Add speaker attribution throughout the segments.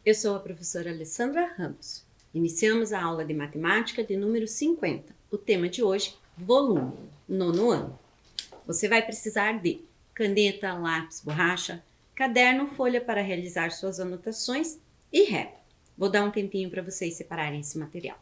Speaker 1: Eu sou a professora Alessandra Ramos. Iniciamos a aula de matemática de número 50. O tema de hoje, volume, nono ano. Você vai precisar de caneta, lápis, borracha, caderno, folha para realizar suas anotações e régua. Vou dar um tempinho para vocês separarem esse material.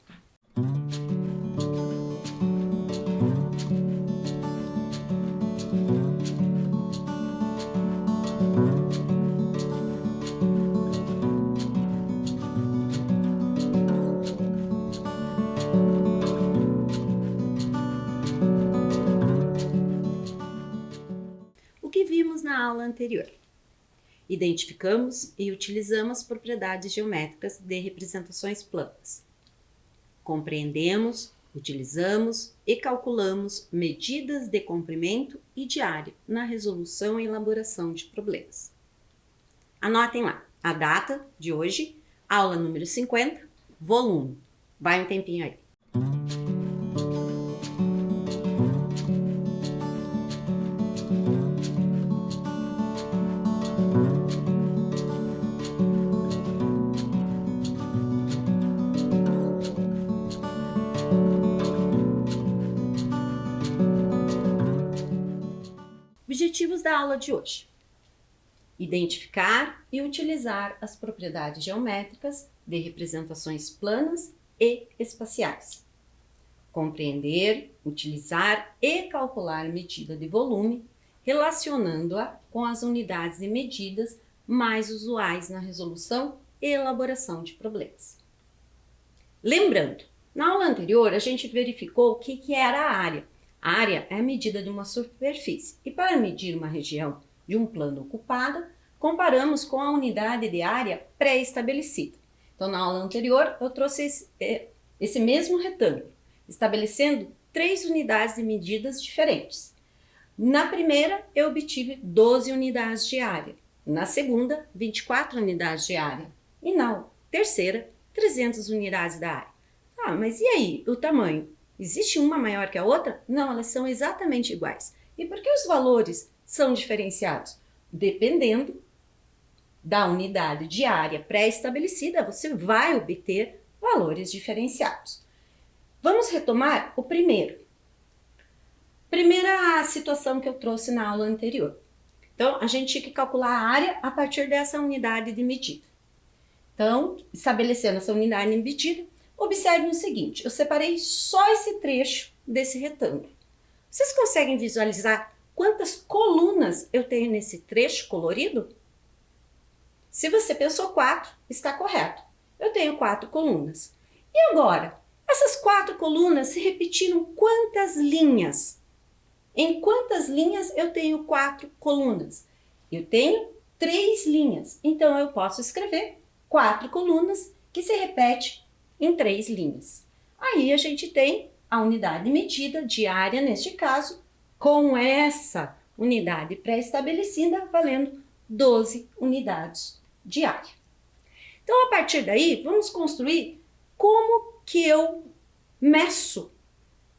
Speaker 1: O que vimos na aula anterior? Identificamos e utilizamos propriedades geométricas de representações planas. Compreendemos, utilizamos e calculamos medidas de comprimento e de área na resolução e elaboração de problemas. Anotem lá a data de hoje, aula número 50, volume. Vai um tempinho aí. Objetivos da aula de hoje: identificar e utilizar as propriedades geométricas de representações planas e espaciais. Compreender, utilizar e calcular medida de volume, relacionando-a com as unidades de medidas mais usuais na resolução e elaboração de problemas. Lembrando, na aula anterior a gente verificou o que era a área. A área é a medida de uma superfície e para medir uma região de um plano ocupada, comparamos com a unidade de área pré-estabelecida. Então, na aula anterior, eu trouxe esse mesmo retângulo, estabelecendo 3 unidades de medidas diferentes. Na primeira, eu obtive 12 unidades de área. Na segunda, 24 unidades de área. E na terceira, 300 unidades da área. Ah, mas e aí, o tamanho? Existe uma maior que a outra? Não, elas são exatamente iguais. E por que os valores são diferenciados? Dependendo da unidade de área pré-estabelecida, você vai obter valores diferenciados. Vamos retomar o primeiro. Primeira situação que eu trouxe na aula anterior. Então, a gente tinha que calcular a área a partir dessa unidade de medida. Então, estabelecendo essa unidade de medida, observe o seguinte, eu separei só esse trecho desse retângulo. Vocês conseguem visualizar quantas colunas eu tenho nesse trecho colorido? Se você pensou 4, está correto. Eu tenho 4 colunas. E agora, essas 4 colunas se repetiram quantas linhas? Em quantas linhas eu tenho 4 colunas? Eu tenho 3 linhas. Então, eu posso escrever 4 colunas que se repetem em 3 linhas. Aí a gente tem a unidade medida de área, neste caso, com essa unidade pré-estabelecida, valendo 12 unidades de área. Então, a partir daí, vamos construir como que eu meço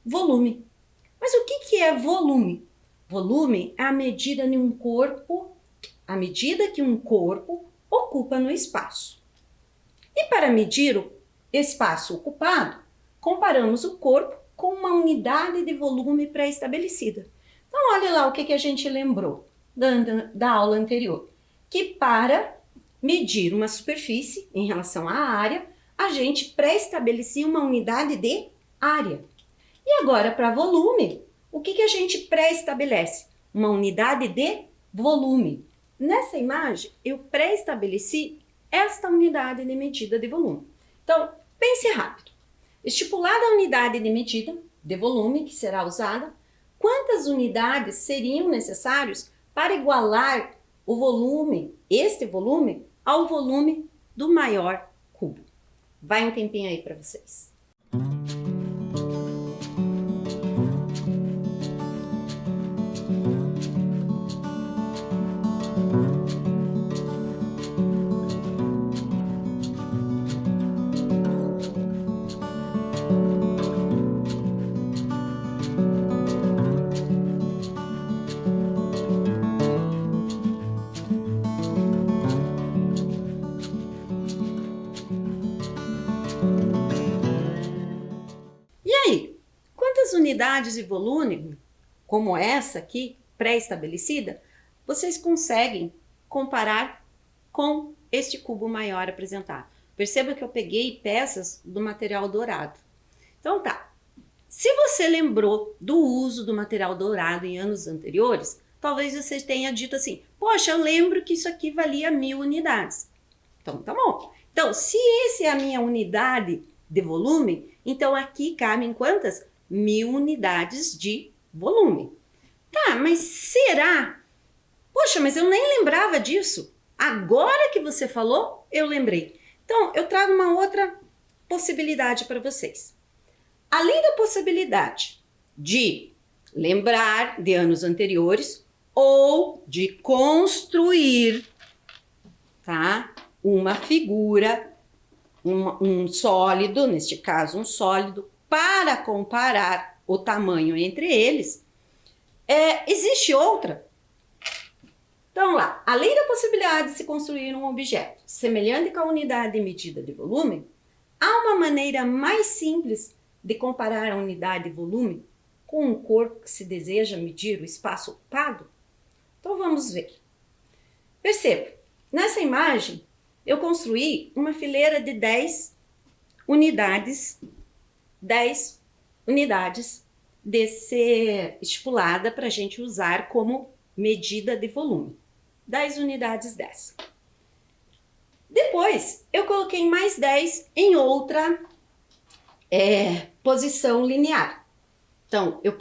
Speaker 1: volume. Mas o que é volume? Volume é a medida de um corpo, a medida que um corpo ocupa no espaço. E para medir o espaço ocupado, comparamos o corpo com uma unidade de volume pré-estabelecida. Então, olha lá o que a gente lembrou da aula anterior. Que para medir uma superfície em relação à área, a gente pré-estabelecia uma unidade de área. E agora, para volume, o que a gente pré-estabelece? Uma unidade de volume. Nessa imagem, eu pré-estabeleci esta unidade de medida de volume. Então, pense rápido. Estipulada a unidade de medida de volume que será usada, quantas unidades seriam necessárias para igualar o volume, este volume, ao volume do maior cubo? Vai um tempinho aí para vocês. E aí, quantas unidades de volume, como essa aqui, pré-estabelecida, vocês conseguem comparar com este cubo maior apresentado? Perceba que eu peguei peças do material dourado. Então tá, se você lembrou do uso do material dourado em anos anteriores, talvez você tenha dito assim, poxa, eu lembro que isso aqui valia 1000 unidades. Então tá bom. Então, se essa é a minha unidade de volume, então aqui cabem quantas? 1000 unidades de volume. Tá, mas será? Poxa, mas eu nem lembrava disso. Agora que você falou, eu lembrei. Então, eu trago uma outra possibilidade para vocês. Além da possibilidade de lembrar de anos anteriores ou de construir, tá? Uma figura, um sólido, neste caso um sólido, para comparar o tamanho entre eles, existe outra. Então lá, além da possibilidade de se construir um objeto semelhante com a unidade de medida de volume, há uma maneira mais simples de comparar a unidade de volume com um corpo que se deseja medir o espaço ocupado? Então vamos ver. Perceba, nessa imagem eu construí uma fileira de 10 unidades de ser estipulada para a gente usar como medida de volume. 10 unidades dessa. Depois, eu coloquei mais 10 em outra posição linear. Então, eu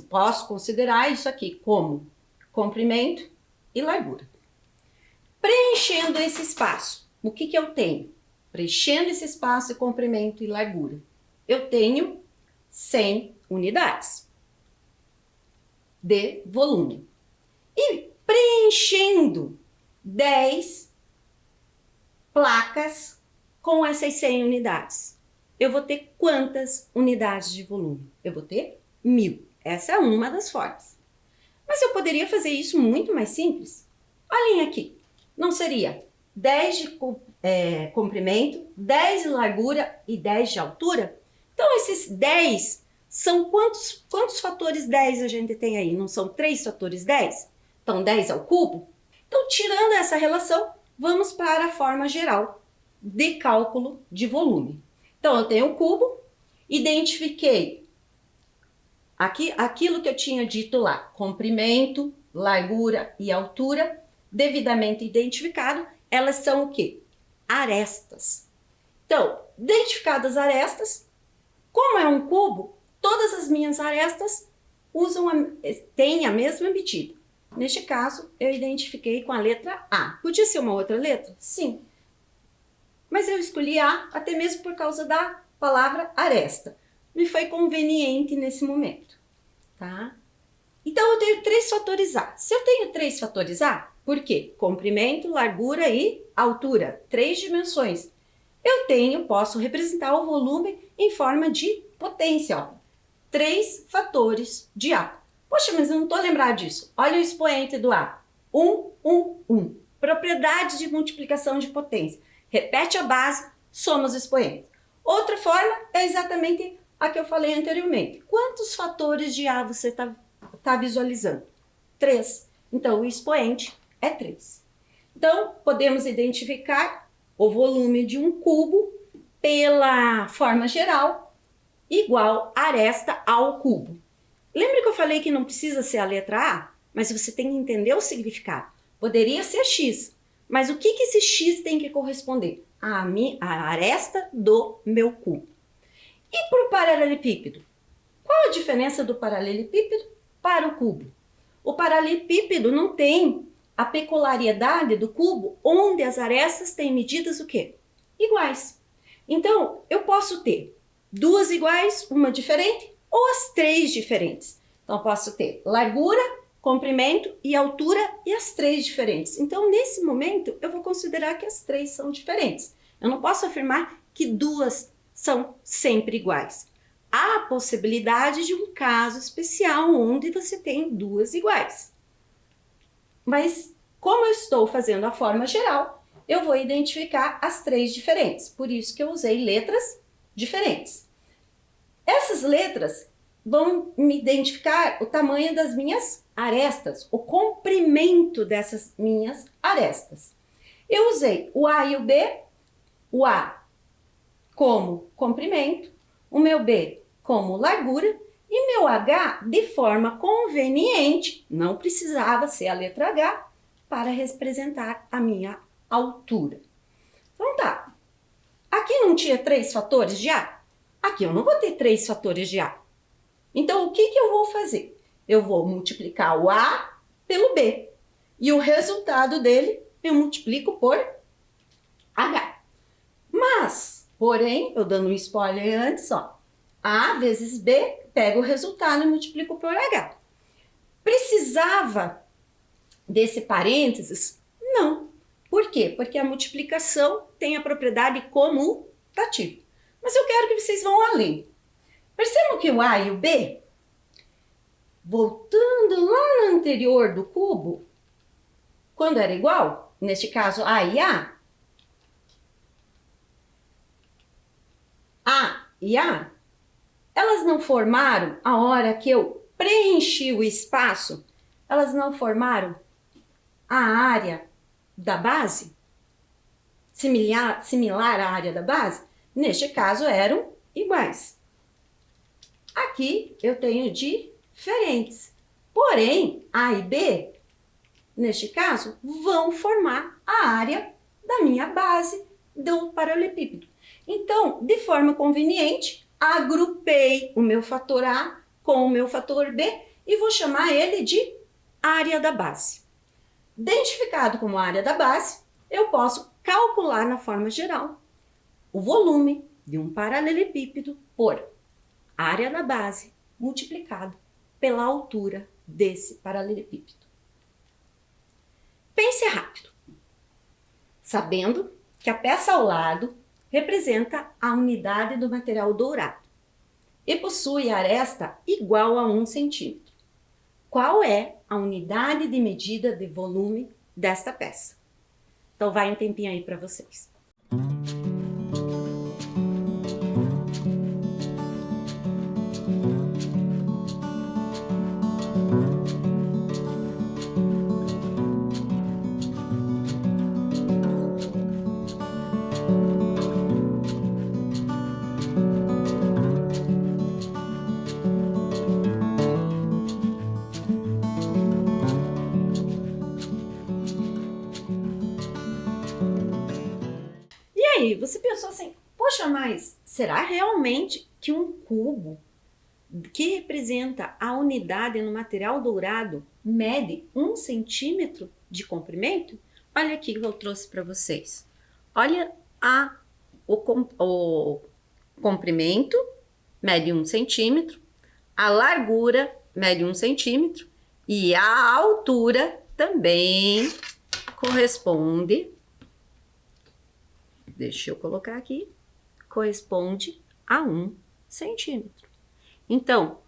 Speaker 1: posso considerar isso aqui como comprimento e largura. Preenchendo esse espaço, o que eu tenho? Preenchendo esse espaço de comprimento e largura, eu tenho 100 unidades de volume. E preenchendo 10 placas com essas 100 unidades, eu vou ter quantas unidades de volume? Eu vou ter 1000. Essa é uma das formas. Mas eu poderia fazer isso muito mais simples. Olhem aqui. Não seria 10 de comprimento, 10 de largura e 10 de altura? Então, esses 10 são quantos fatores 10 a gente tem aí? Não são 3 fatores 10? Então, 10 ao cubo? Então, tirando essa relação, vamos para a forma geral de cálculo de volume. Então, eu tenho o cubo, identifiquei aquilo que eu tinha dito lá, comprimento, largura e altura, devidamente identificado, elas são o quê? Arestas. Então, identificadas arestas, como é um cubo, todas as minhas arestas têm a mesma medida. Neste caso, eu identifiquei com a letra A. Podia ser uma outra letra? Sim. Mas eu escolhi A até mesmo por causa da palavra aresta. Me foi conveniente nesse momento, tá? Então, eu tenho 3 fatores A. Se eu tenho 3 fatores A, por quê? Comprimento, largura e altura, 3 dimensões. Posso representar o volume em forma de potência, ó. 3 fatores de A. Poxa, mas eu não estou lembrado disso. Olha o expoente do A. 1, 1, 1. Propriedade de multiplicação de potência. Repete a base, soma os expoentes. Outra forma é exatamente a que eu falei anteriormente. Quantos fatores de A você está visualizando? 3. Então, o expoente é 3. Então, podemos identificar o volume de um cubo pela forma geral igual aresta ao cubo. Lembra que eu falei que não precisa ser a letra A? Mas você tem que entender o significado. Poderia ser X, mas o que esse X tem que corresponder? A aresta do meu cubo. E para o paralelepípedo? Qual a diferença do paralelepípedo para o cubo? O paralelepípedo não tem a peculiaridade do cubo, onde as arestas têm medidas o quê? Iguais. Então, eu posso ter 2 iguais, uma diferente, ou as 3 diferentes. Então, eu posso ter largura, comprimento e altura e as 3 diferentes. Então, nesse momento, eu vou considerar que as 3 são diferentes. Eu não posso afirmar que 2 são sempre iguais. Há a possibilidade de um caso especial onde você tem 2 iguais. Mas, como eu estou fazendo a forma geral, eu vou identificar as 3 diferentes. Por isso que eu usei letras diferentes. Essas letras vão me identificar o tamanho das minhas arestas, o comprimento dessas minhas arestas. Eu usei o A e o B, o A como comprimento, o meu B como largura e meu H de forma conveniente, não precisava ser a letra H, para representar a minha altura. Então tá, aqui não tinha 3 fatores de A? Aqui eu não vou ter 3 fatores de A. Então o que eu vou fazer? Eu vou multiplicar o A pelo B e o resultado dele eu multiplico por H. Mas, porém, eu dando um spoiler antes, ó, A vezes B, pego o resultado e multiplico por H. Precisava desse parênteses? Não. Por quê? Porque a multiplicação tem a propriedade comutativa. Mas eu quero que vocês vão além. Percebam que o A e o B, voltando lá no anterior do cubo, quando era igual, neste caso A e A, elas não formaram, a hora que eu preenchi o espaço, elas não formaram a área da base? Similar à área da base? Neste caso, eram iguais. Aqui eu tenho diferentes. Porém, A e B, neste caso, vão formar a área da minha base do paralelepípedo. Então, de forma conveniente, agrupei o meu fator A com o meu fator B e vou chamar ele de área da base. Identificado como área da base, eu posso calcular na forma geral o volume de um paralelepípedo por área da base multiplicado pela altura desse paralelepípedo. Pense rápido, sabendo que a peça ao lado representa a unidade do material dourado e possui aresta igual a 1 centímetro. Qual é a unidade de medida de volume desta peça? Então vai um tempinho aí para vocês. E aí, você pensou assim, poxa, mas será realmente que um cubo que representa a unidade no material dourado mede 1 centímetro de comprimento? Olha aqui que eu trouxe para vocês. Olha o comprimento, mede 1 centímetro, a largura mede 1 centímetro e a altura também corresponde, deixa eu colocar aqui, corresponde a 1 centímetro. Então,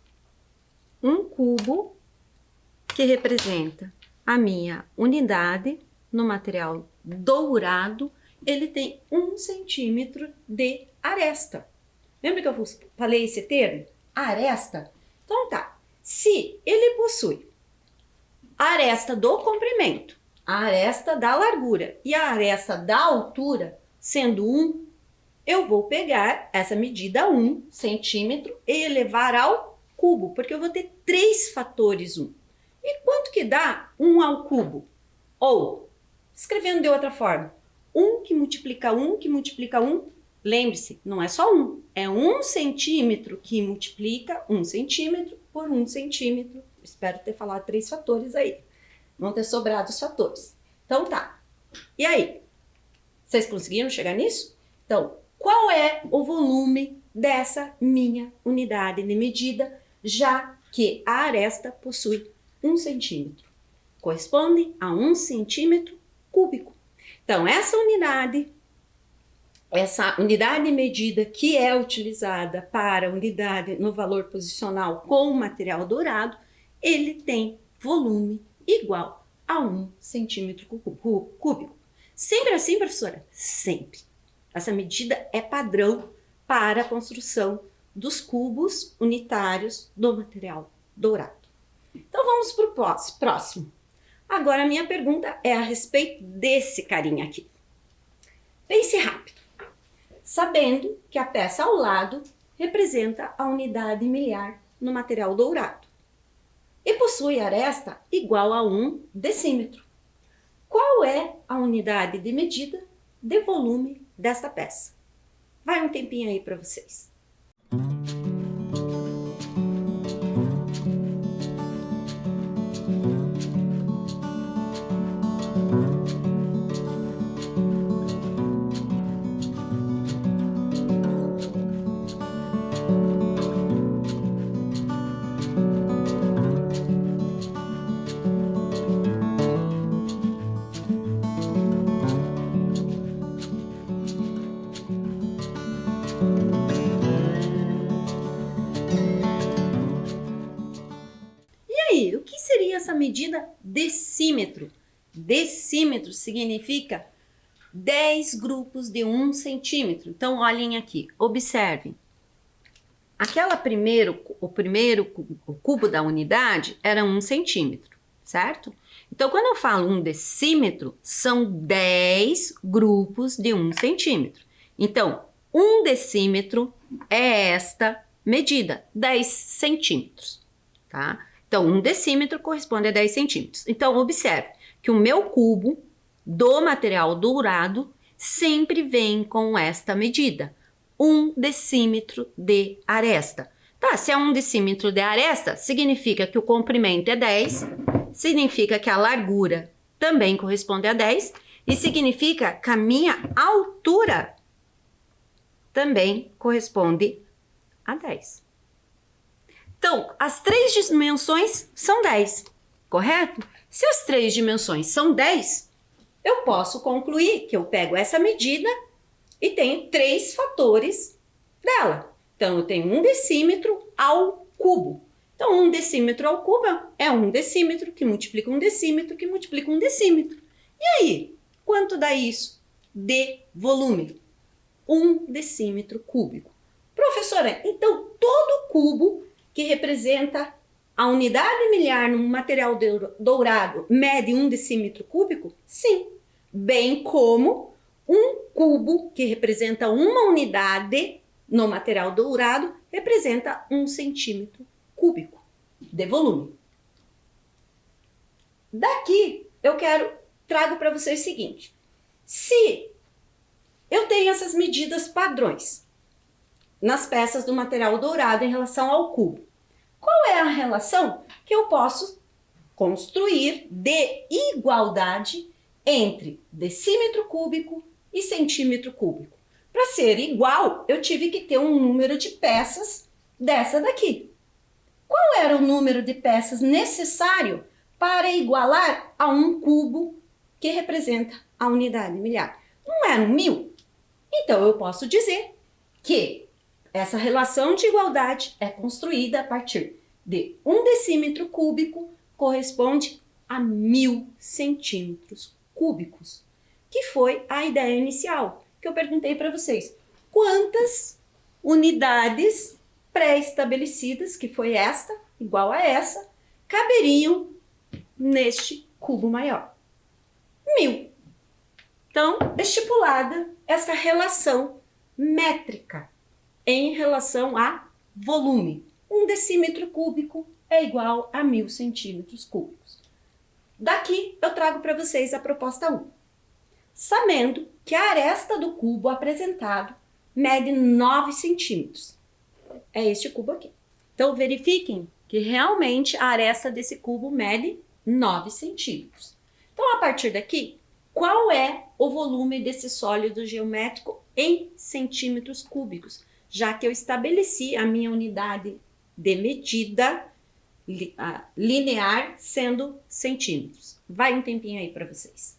Speaker 1: um cubo que representa a minha unidade no material dourado, ele tem 1 centímetro de aresta. Lembra que eu falei esse termo? Aresta? Então tá, se ele possui a aresta do comprimento, a aresta da largura e a aresta da altura, sendo 1, eu vou pegar essa medida 1 centímetro e elevar ao cubo, porque eu vou ter 3 fatores 1. E quanto que dá 1 ao cubo? Ou, escrevendo de outra forma, 1 que multiplica 1 que multiplica 1, lembre-se, não é só 1, é 1 centímetro que multiplica 1 centímetro por 1 centímetro. Espero ter falado 3 fatores aí, não ter sobrado os fatores. Então tá, e aí? Vocês conseguiram chegar nisso? Então, qual é o volume dessa minha unidade de medida, já que a aresta possui 1 centímetro? Corresponde a 1 centímetro cúbico. Então, essa unidade de medida que é utilizada para unidade no valor posicional com o material dourado, ele tem volume igual a 1 centímetro cúbico. Sempre assim, professora? Sempre. Essa medida é padrão para a construção dos cubos unitários do material dourado. Então vamos para o próximo. Agora a minha pergunta é a respeito desse carinha aqui. Pense rápido, sabendo que a peça ao lado representa a unidade milhar no material dourado e possui aresta igual a 1 decímetro. Qual é a unidade de medida de volume desta peça? Vai um tempinho aí para vocês. O que seria essa medida decímetro? Decímetro significa 10 grupos de 1 centímetro. Então, olhem aqui, observem. O cubo da unidade era 1 centímetro, certo? Então, quando eu falo 1 decímetro, são 10 grupos de 1 centímetro. Então, 1 decímetro é esta medida, 10 centímetros, tá? Então, 1 decímetro corresponde a 10 centímetros. Então, observe que o meu cubo do material dourado sempre vem com esta medida, 1 decímetro de aresta. Tá, se é 1 decímetro de aresta, significa que o comprimento é 10, significa que a largura também corresponde a 10 e significa que a minha altura também corresponde a 10. Então, as 3 dimensões são 10, correto? Se as 3 dimensões são 10, eu posso concluir que eu pego essa medida e tenho 3 fatores dela. Então, eu tenho 1 decímetro ao cubo. Então, 1 decímetro ao cubo é 1 decímetro que multiplica 1 decímetro que multiplica 1 decímetro. E aí, quanto dá isso de volume? 1 decímetro cúbico. Professora, então todo cubo que representa a unidade milhar no material dourado mede 1 decímetro cúbico? Sim, bem como um cubo que representa uma unidade no material dourado representa 1 centímetro cúbico de volume. Daqui eu trago para vocês o seguinte: se eu tenho essas medidas padrões nas peças do material dourado em relação ao cubo, qual é a relação que eu posso construir de igualdade entre decímetro cúbico e centímetro cúbico? Para ser igual, eu tive que ter um número de peças dessa daqui. Qual era o número de peças necessário para igualar a um cubo que representa a unidade milhar? Não eram 1000? Então, eu posso dizer que essa relação de igualdade é construída a partir de 1 decímetro cúbico corresponde a 1000 centímetros cúbicos, que foi a ideia inicial que eu perguntei para vocês. Quantas unidades pré-estabelecidas, que foi esta, igual a essa, caberiam neste cubo maior? 1000. Então, estipulada essa relação métrica em relação a volume. 1 decímetro cúbico é igual a 1000 centímetros cúbicos. Daqui eu trago para vocês a proposta 1. Sabendo que a aresta do cubo apresentado mede 9 centímetros. É este cubo aqui. Então, verifiquem que realmente a aresta desse cubo mede 9 centímetros. Então, a partir daqui, qual é o volume desse sólido geométrico em centímetros cúbicos? Já que eu estabeleci a minha unidade de medida linear sendo centímetros. Vai um tempinho aí para vocês.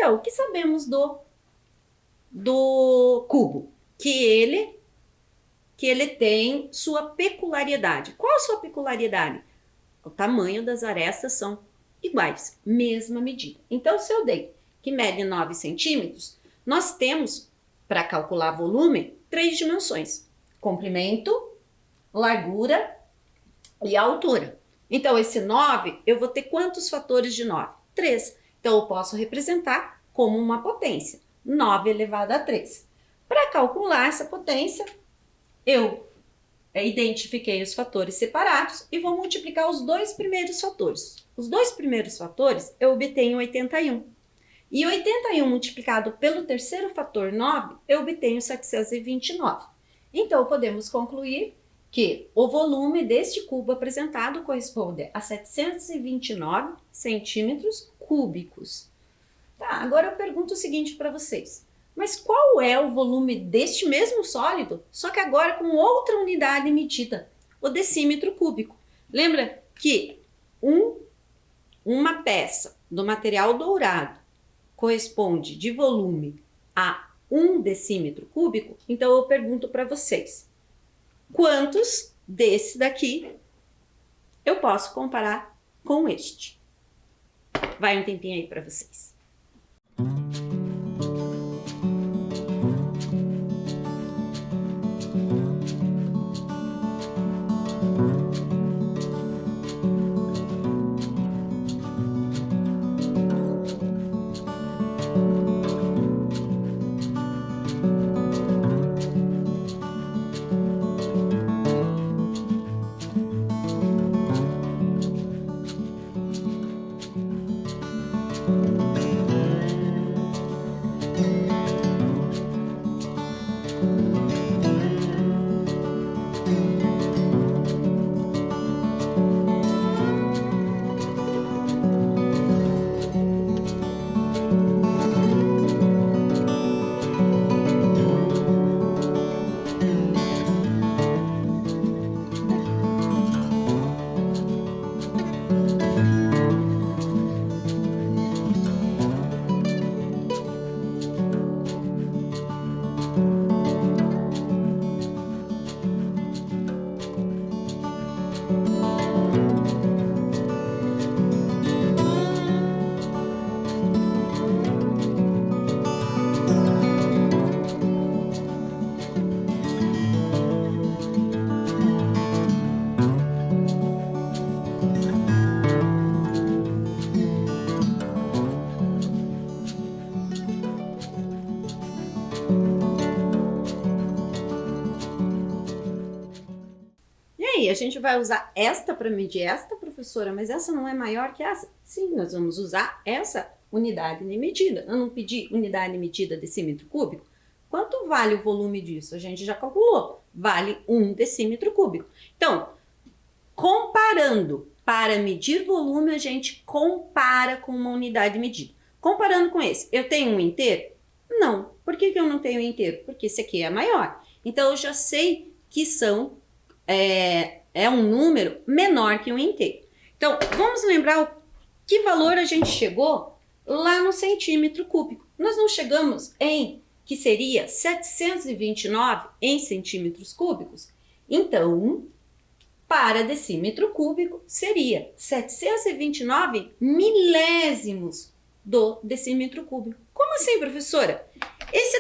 Speaker 1: Então, o que sabemos do cubo? Que ele tem sua peculiaridade. Qual a sua peculiaridade? O tamanho das arestas são iguais, mesma medida. Então, se eu dei que mede 9 centímetros, nós temos, para calcular volume, 3 dimensões: comprimento, largura e altura. Então, esse 9, eu vou ter quantos fatores de 9? 3. Então, eu posso representar como uma potência, 9 elevado a 3. Para calcular essa potência, eu identifiquei os fatores separados e vou multiplicar os dois primeiros fatores. Os dois primeiros fatores eu obtenho 81. E 81 multiplicado pelo terceiro fator 9, eu obtenho 729. Então, podemos concluir que o volume deste cubo apresentado corresponde a 729 centímetros cúbicos. Tá, agora eu pergunto o seguinte para vocês. Mas qual é o volume deste mesmo sólido, só que agora com outra unidade medida, o decímetro cúbico? Lembra que uma peça do material dourado corresponde de volume a 1 decímetro cúbico? Então eu pergunto para vocês, quantos desse daqui eu posso comparar com este? Vai um tempinho aí para vocês. A gente vai usar esta para medir esta, professora, mas essa não é maior que essa? Sim, nós vamos usar essa unidade de medida. Eu não pedi unidade de medida decímetro cúbico? Quanto vale o volume disso? A gente já calculou. Vale 1 decímetro cúbico. Então, comparando, para medir volume, a gente compara com uma unidade de medida. Comparando com esse, eu tenho um inteiro? Não. Por que eu não tenho um inteiro? Porque esse aqui é maior. Então, eu já sei que é um número menor que um inteiro. Então, vamos lembrar o que valor a gente chegou lá no centímetro cúbico. Nós não chegamos em que seria 729 em centímetros cúbicos? Então, para decímetro cúbico, seria 729 milésimos do decímetro cúbico. Como assim, professora? Esse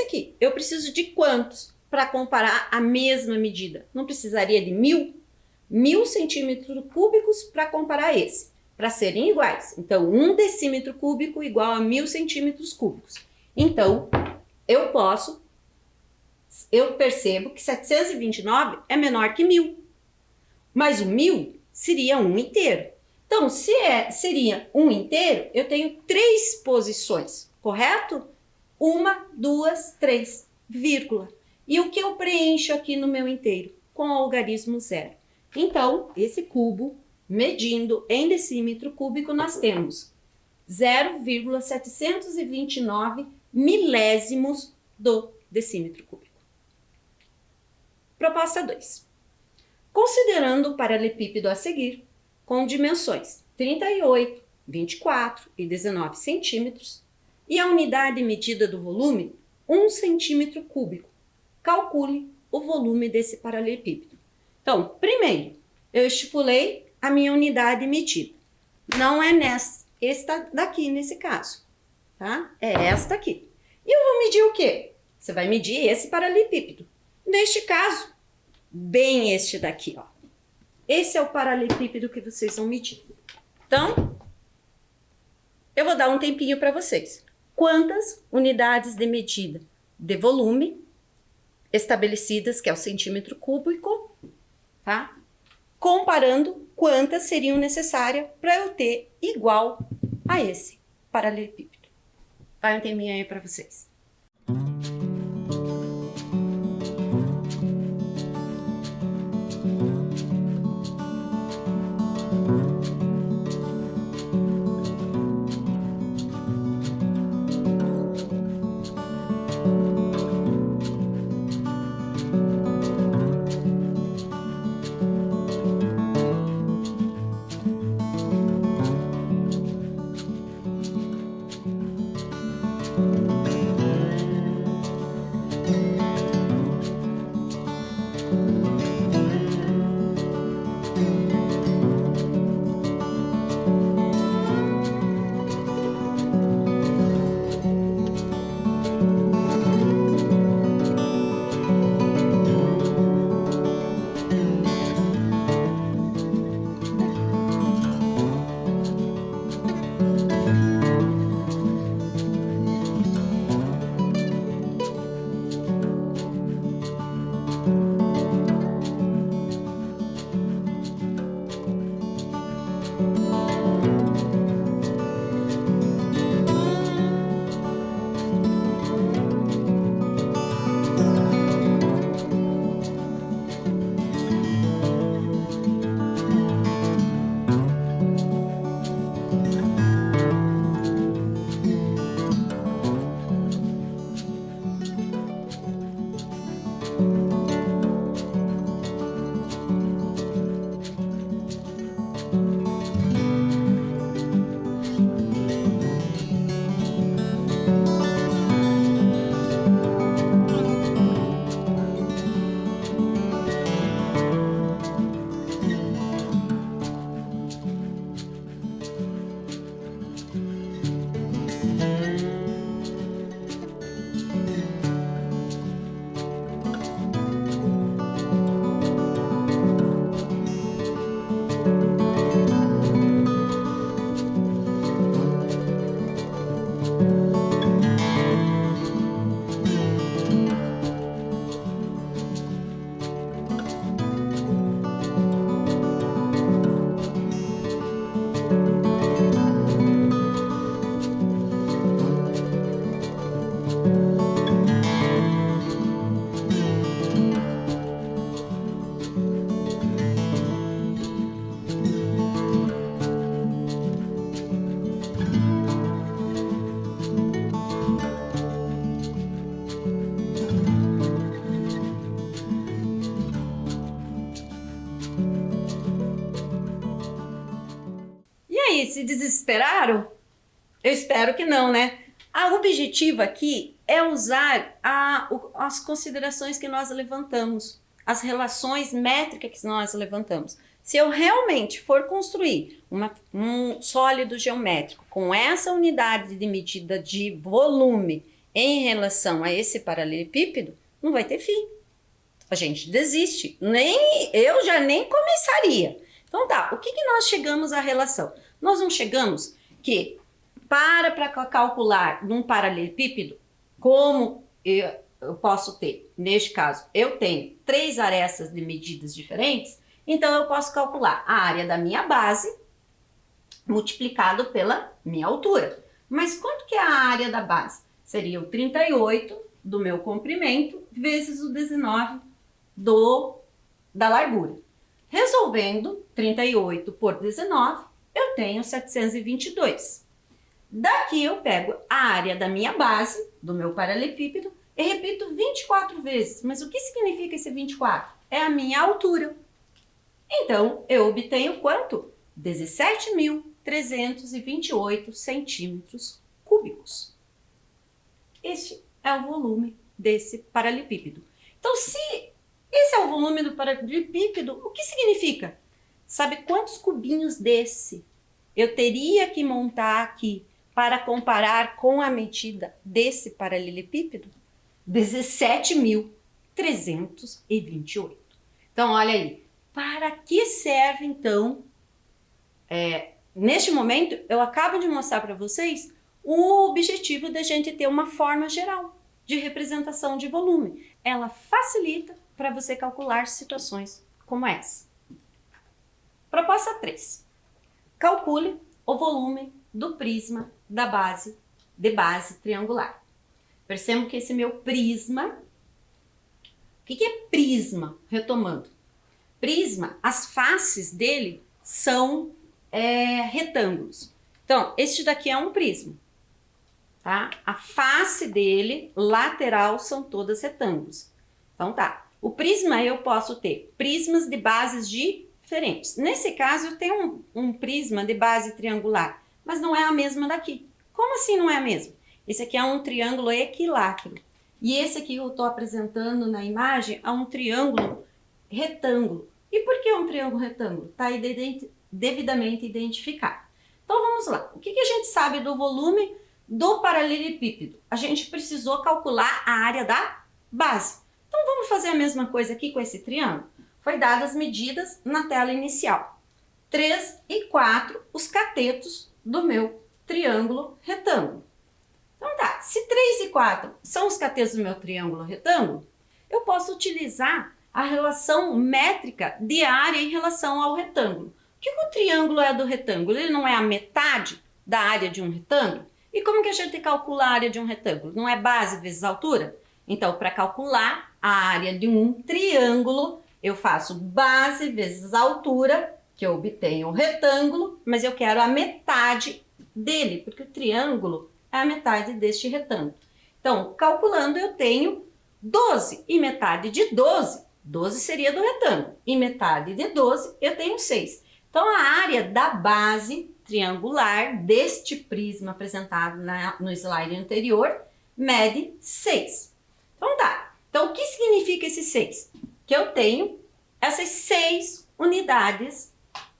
Speaker 1: aqui, eu preciso de quantos para comparar a mesma medida? Não precisaria de 1.000 centímetros cúbicos para comparar esse, para serem iguais. Então, 1 decímetro cúbico igual a 1.000 centímetros cúbicos. Então, eu percebo que 729 é menor que 1.000. Mas o 1.000 seria um inteiro. Então, se seria um inteiro, eu tenho 3 posições, correto? 1, 2, 3, vírgula. E o que eu preencho aqui no meu inteiro? Com o algarismo zero. Então, esse cubo, medindo em decímetro cúbico, nós temos 0,729 milésimos do decímetro cúbico. Proposta 2. Considerando o paralelepípedo a seguir, com dimensões 38, 24 e 19 centímetros, e a unidade medida do volume, 1 centímetro cúbico. Calcule o volume desse paralelepípedo. Então, primeiro, eu estipulei a minha unidade medida. Não é esta daqui nesse caso, tá? É esta aqui. E eu vou medir o quê? Você vai medir esse paralelepípedo. Neste caso, bem este daqui, ó. Esse é o paralelepípedo que vocês vão medir. Então, eu vou dar um tempinho para vocês. Quantas unidades de medida de volume estabelecidas, que é o centímetro cúbico, tá? Comparando quantas seriam necessárias para eu ter igual a esse paralelepípedo. Vai um tempinho aí para vocês. aí, se desesperaram? Eu espero que não, né? O objetivo aqui é usar as considerações que nós levantamos, as relações métricas que nós levantamos. Se eu realmente for construir um sólido geométrico com essa unidade de medida de volume em relação a esse paralelepípedo, não vai ter fim. A gente desiste, eu já nem começaria. Então tá, o que nós chegamos à relação? Nós não chegamos que para calcular num paralelepípedo, como eu posso ter, neste caso, eu tenho 3 arestas de medidas diferentes, então eu posso calcular a área da minha base multiplicado pela minha altura. Mas quanto que é a área da base? Seria o 38 do meu comprimento vezes o 19 da largura. Resolvendo 38 por 19, eu tenho 722. Daqui eu pego a área da minha base, do meu paralelepípedo, e repito 24 vezes. Mas o que significa esse 24? É a minha altura. Então, eu obtenho quanto? 17.000 328 centímetros cúbicos. Este é o volume desse paralelepípedo. Então, se esse é o volume do paralelepípedo, o que significa? Sabe quantos cubinhos desse eu teria que montar aqui para comparar com a medida desse paralelepípedo? 17.328. Então, olha aí. Para que serve, então, neste momento, eu acabo de mostrar para vocês o objetivo da gente ter uma forma geral de representação de volume. Ela facilita para você calcular situações como essa. Proposta 3. Calcule o volume do prisma da base de base triangular. Percebam que esse meu prisma... O que é prisma? Retomando. Prisma, as faces dele são retângulos. Então, este daqui é um prisma. Tá? A face dele, lateral, são todas retângulos. Então tá. O prisma eu posso ter prismas de bases diferentes. Nesse caso eu tenho um prisma de base triangular, mas não é a mesma daqui. Como assim não é a mesma? Esse aqui é um triângulo equilátero. E esse aqui eu estou apresentando na imagem é um triângulo retângulo. E por que um triângulo retângulo? Está devidamente identificado. Então vamos lá. O que a gente sabe do volume do paralelepípedo? A gente precisou calcular a área da base. Então vamos fazer a mesma coisa aqui com esse triângulo? Foi dadas as medidas na tela inicial. 3 e 4 os catetos do meu triângulo retângulo. Então tá, se 3 e 4 são os catetos do meu triângulo retângulo, eu posso utilizar a relação métrica de área em relação ao retângulo. O que o triângulo é do retângulo? Ele não é a metade da área de um retângulo? E como que a gente calcula a área de um retângulo? Não é base vezes altura? Então, para calcular a área de um triângulo, eu faço base vezes altura, que eu obtenho o retângulo, mas eu quero a metade dele, porque o triângulo é a metade deste retângulo. Então, calculando, eu tenho 12, e metade de 12, 12 seria do retângulo, e metade de 12 eu tenho 6. Então, a área da base triangular deste prisma apresentado no slide anterior mede 6. Então tá, então o que significa esse 6? Que eu tenho essas 6 unidades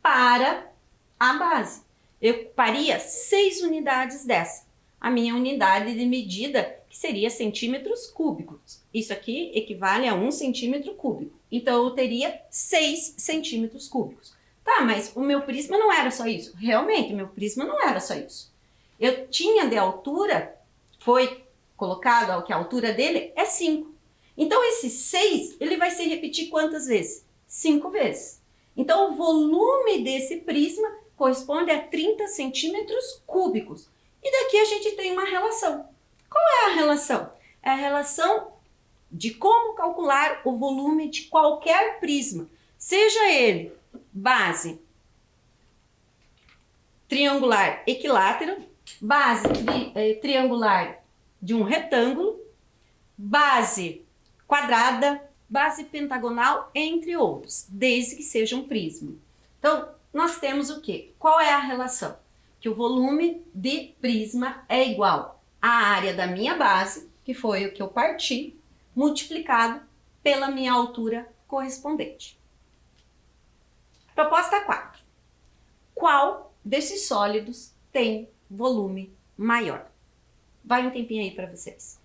Speaker 1: para a base. Eu ocuparia 6 unidades dessa. A minha unidade de medida, que seria centímetros cúbicos. Isso aqui equivale a 1 centímetro cúbico. Então, eu teria 6 centímetros cúbicos. Tá, mas o meu prisma não era só isso. Realmente, o meu prisma não era só isso. Eu tinha de altura, foi colocado que a altura dele é 5. Então, esse 6, ele vai se repetir quantas vezes? 5 vezes. Então, o volume desse prisma corresponde a 30 centímetros cúbicos. E daqui a gente tem uma relação. Qual é a relação? É a relação de como calcular o volume de qualquer prisma, seja ele base triangular equilátero, base triangular de um retângulo, base quadrada, base pentagonal, entre outros, desde que seja um prisma. Então, nós temos o quê? Qual é a relação? Que o volume de prisma é igual à área da minha base, que foi o que eu parti, multiplicado pela minha altura correspondente. Proposta 4. Qual desses sólidos tem volume maior? Vai um tempinho aí para vocês.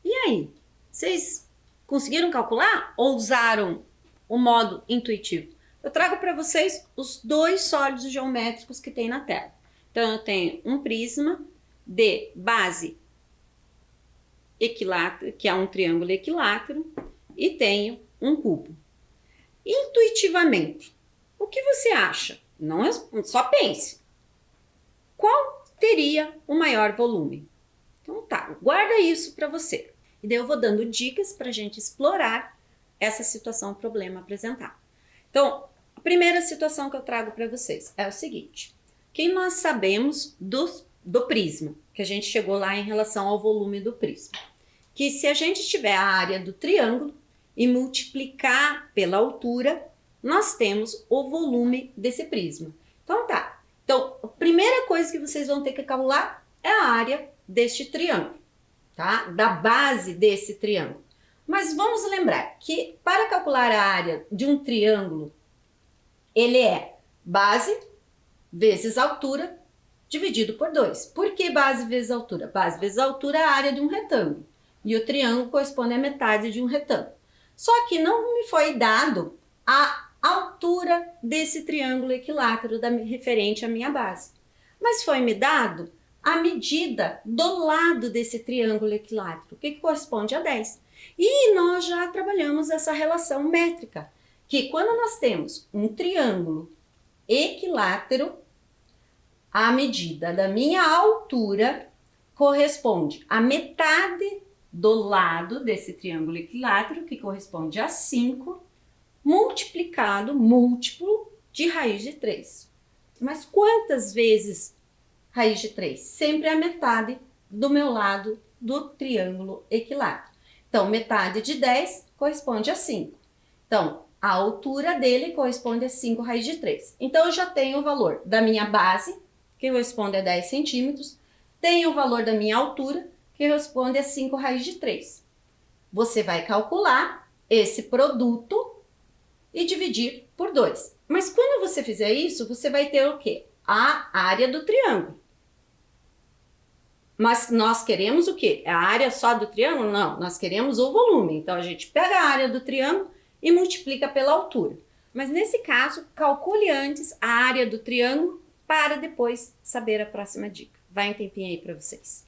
Speaker 1: E aí, vocês conseguiram calcular ou usaram o modo intuitivo? Eu trago para vocês os dois sólidos geométricos que tem na tela. Então, eu tenho um prisma de base equilátero, que é um triângulo equilátero, e tenho um cubo. Intuitivamente, o que você acha? Não é, só pense. Qual teria o maior volume? Então tá, guarda isso para você. E daí eu vou dando dicas para a gente explorar essa situação, problema apresentado. Então, a primeira situação que eu trago para vocês é o seguinte. Que nós sabemos do prisma, que a gente chegou lá em relação ao volume do prisma. Que se a gente tiver a área do triângulo e multiplicar pela altura, nós temos o volume desse prisma. Então tá. Então, a primeira coisa que vocês vão ter que calcular é a área deste triângulo, tá? Da base desse triângulo. Mas vamos lembrar que para calcular a área de um triângulo, ele é base vezes altura dividido por 2. Por que base vezes altura? Base vezes altura é a área de um retângulo. E o triângulo corresponde à metade de um retângulo. Só que não me foi dado a altura desse triângulo equilátero referente à minha base. Mas foi me dado a medida do lado desse triângulo equilátero, que corresponde a 10. E nós já trabalhamos essa relação métrica, que quando nós temos um triângulo equilátero, a medida da minha altura corresponde à metade do lado desse triângulo equilátero, que corresponde a 5, multiplicado, múltiplo de raiz de 3. Mas quantas vezes raiz de 3? Sempre a metade do meu lado do triângulo equilátero. Então, metade de 10 corresponde a 5. Então, a altura dele corresponde a 5 raiz de 3. Então, eu já tenho o valor da minha base, que corresponde a 10 centímetros, tenho o valor da minha altura, que corresponde a 5 raiz de 3. Você vai calcular esse produto e dividir por 2. Mas quando você fizer isso, você vai ter o quê? A área do triângulo. Mas nós queremos o quê? A área só do triângulo? Não, nós queremos o volume. Então, a gente pega a área do triângulo e multiplica pela altura. Mas nesse caso, calcule antes a área do triângulo para depois saber a próxima dica. Vai um tempinho aí para vocês.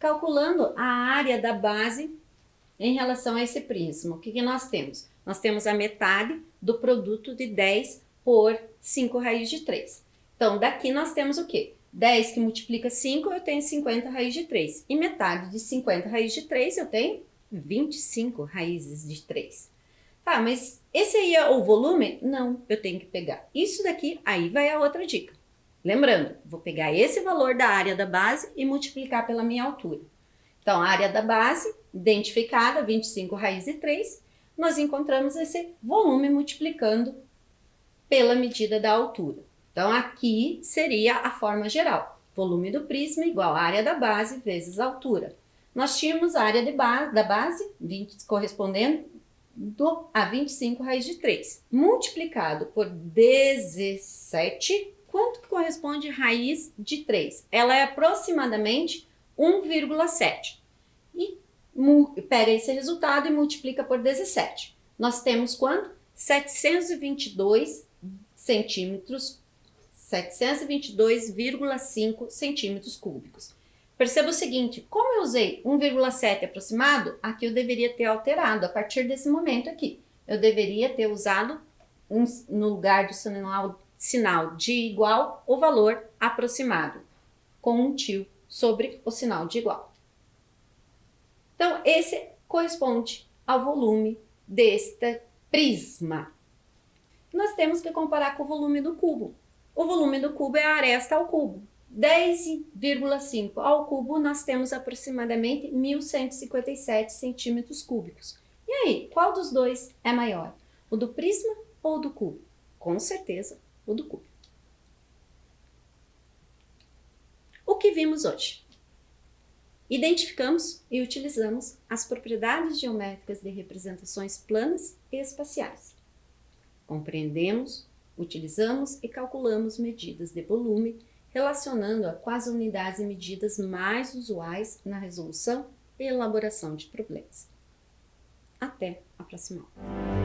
Speaker 1: calculando a área da base em relação a esse prisma. O que nós temos? Nós temos a metade do produto de 10 por 5 raiz de 3. Então, daqui nós temos o quê? 10 que multiplica 5, eu tenho 50 raiz de 3. E metade de 50 raiz de 3, eu tenho 25 raízes de 3. Tá, mas esse aí é o volume? Não, eu tenho que pegar isso daqui, aí vai a outra dica. Lembrando, vou pegar esse valor da área da base e multiplicar pela minha altura. Então, a área da base, identificada, 25 raiz de 3, nós encontramos esse volume multiplicando pela medida da altura. Então, aqui seria a forma geral. Volume do prisma igual a área da base vezes a altura. Nós tínhamos a área da base, 20, correspondendo a 25 raiz de 3, multiplicado por 17, quanto que corresponde raiz de 3? Ela é aproximadamente 1,7. E pega esse resultado e multiplica por 17. Nós temos quanto? 722 centímetros, 722,5 centímetros cúbicos. Perceba o seguinte, como eu usei 1,7 aproximado, aqui eu deveria ter alterado a partir desse momento aqui. Eu deveria ter usado, no lugar do sinal de igual, o valor aproximado, com um tio sobre o sinal de igual. Então, esse corresponde ao volume deste prisma. Nós temos que comparar com o volume do cubo. O volume do cubo é a aresta ao cubo. 10,5 ao cubo, nós temos aproximadamente 1.157 centímetros cúbicos. E aí, qual dos dois é maior? O do prisma ou o do cubo? Com certeza, o do cubo. O que vimos hoje? Identificamos e utilizamos as propriedades geométricas de representações planas e espaciais. Compreendemos, utilizamos e calculamos medidas de volume, relacionando-a com as unidades e medidas mais usuais na resolução e elaboração de problemas. Até a próxima aula.